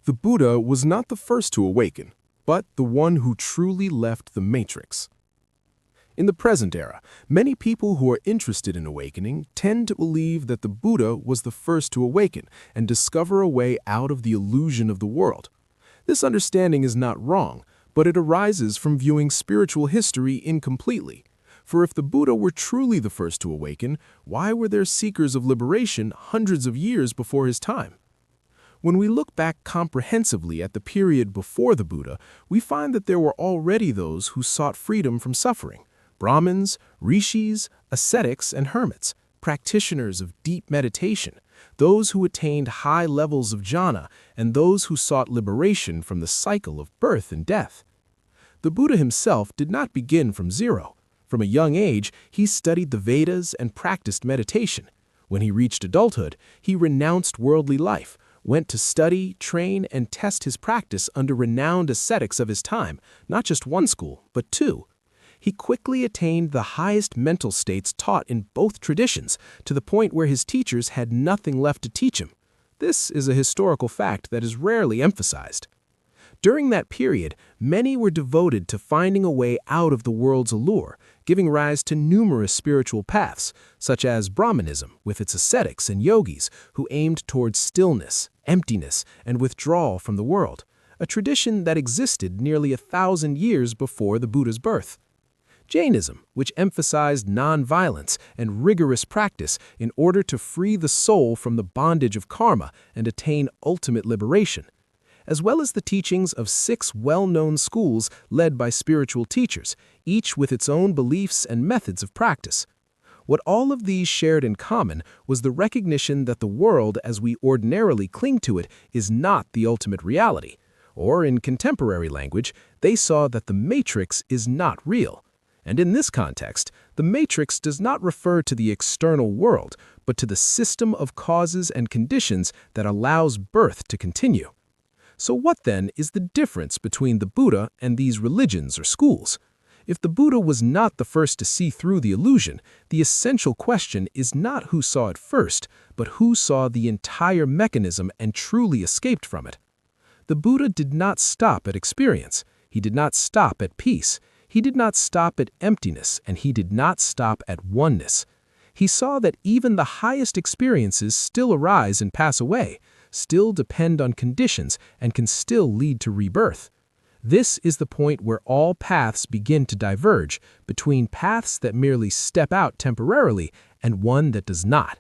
The Buddha was not the first to awaken, but the one who truly left the matrix. In the present era, many people who are interested in awakening tend to believe that the Buddha was the first to awaken and discover a way out of the illusion of the world. This understanding is not wrong, but it arises from viewing spiritual history incompletely. For if the Buddha were truly the first to awaken, why were there seekers of liberation hundreds of years before his time? When we look back comprehensively at the period before the Buddha, we find that there were already those who sought freedom from suffering. Brahmins, rishis, ascetics, and hermits, practitioners of deep meditation, those who attained high levels of jhana, and those who sought liberation from the cycle of birth and death. The Buddha himself did not begin from zero. From a young age, he studied the Vedas and practiced meditation. When he reached adulthood, he renounced worldly life, went to study, train, and test his practice under renowned ascetics of his time, not just one school, but two. He quickly attained the highest mental states taught in both traditions, to the point where his teachers had nothing left to teach him. This is a historical fact that is rarely emphasized. During that period, many were devoted to finding a way out of the world's allure, giving rise to numerous spiritual paths, such as Brahmanism with its ascetics and yogis who aimed towards stillness, emptiness, and withdrawal from the world, a tradition that existed nearly 1,000 years before the Buddha's birth. Jainism, which emphasized non-violence and rigorous practice in order to free the soul from the bondage of karma and attain ultimate liberation, as well as the teachings of 6 well-known schools led by spiritual teachers, each with its own beliefs and methods of practice. What all of these shared in common was the recognition that the world as we ordinarily cling to it is not the ultimate reality, or in contemporary language, they saw that the matrix is not real. And in this context, the matrix does not refer to the external world, but to the system of causes and conditions that allows birth to continue. So what then is the difference between the Buddha and these religions or schools? If the Buddha was not the first to see through the illusion, the essential question is not who saw it first, but who saw the entire mechanism and truly escaped from it. The Buddha did not stop at experience. He did not stop at peace. He did not stop at emptiness, and he did not stop at oneness. He saw that even the highest experiences still arise and pass away, still depend on conditions, and can still lead to rebirth. This is the point where all paths begin to diverge, between paths that merely step out temporarily and one that does not.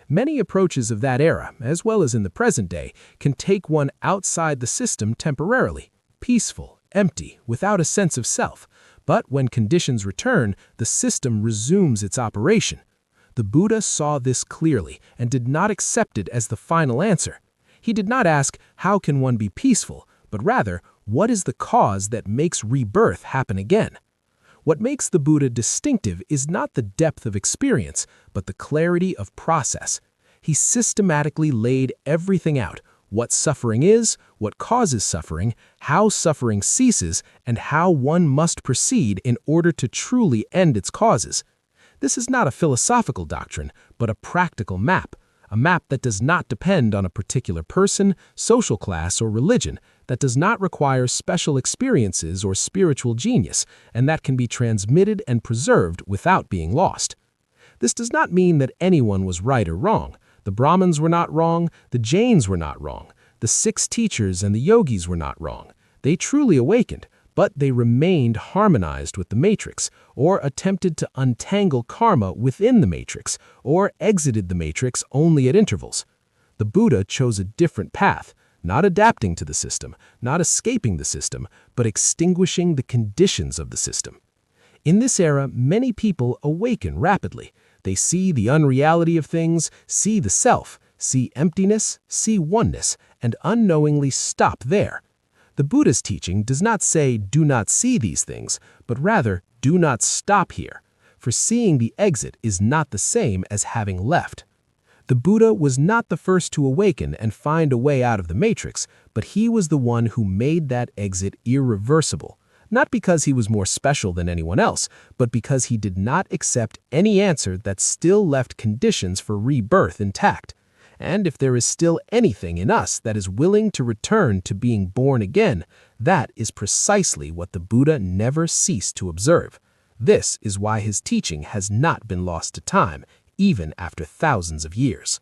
Many approaches of that era, as well as in the present day, can take one outside the system temporarily, peaceful, empty, without a sense of self. But when conditions return, the system resumes its operation. The Buddha saw this clearly and did not accept it as the final answer. He did not ask, how can one be peaceful, but rather, what is the cause that makes rebirth happen again? What makes the Buddha distinctive is not the depth of experience, but the clarity of process. He systematically laid everything out: what suffering is, what causes suffering, how suffering ceases, and how one must proceed in order to truly end its causes. This is not a philosophical doctrine, but a practical map, a map that does not depend on a particular person, social class, or religion, that does not require special experiences or spiritual genius, and that can be transmitted and preserved without being lost. This does not mean that anyone was right or wrong. The Brahmins were not wrong, the Jains were not wrong, the 6 teachers and the yogis were not wrong. They truly awakened, but they remained harmonized with the matrix, or attempted to untangle karma within the matrix, or exited the matrix only at intervals. The Buddha chose a different path, not adapting to the system, not escaping the system, but extinguishing the conditions of the system. In this era, many people awaken rapidly. They see the unreality of things, see the self, see emptiness, see oneness, and unknowingly stop there. The Buddha's teaching does not say, do not see these things, but rather, do not stop here, for seeing the exit is not the same as having left. The Buddha was not the first to awaken and find a way out of the matrix, but he was the one who made that exit irreversible. Not because he was more special than anyone else, but because he did not accept any answer that still left conditions for rebirth intact. And if there is still anything in us that is willing to return to being born again, that is precisely what the Buddha never ceased to observe. This is why his teaching has not been lost to time, even after thousands of years.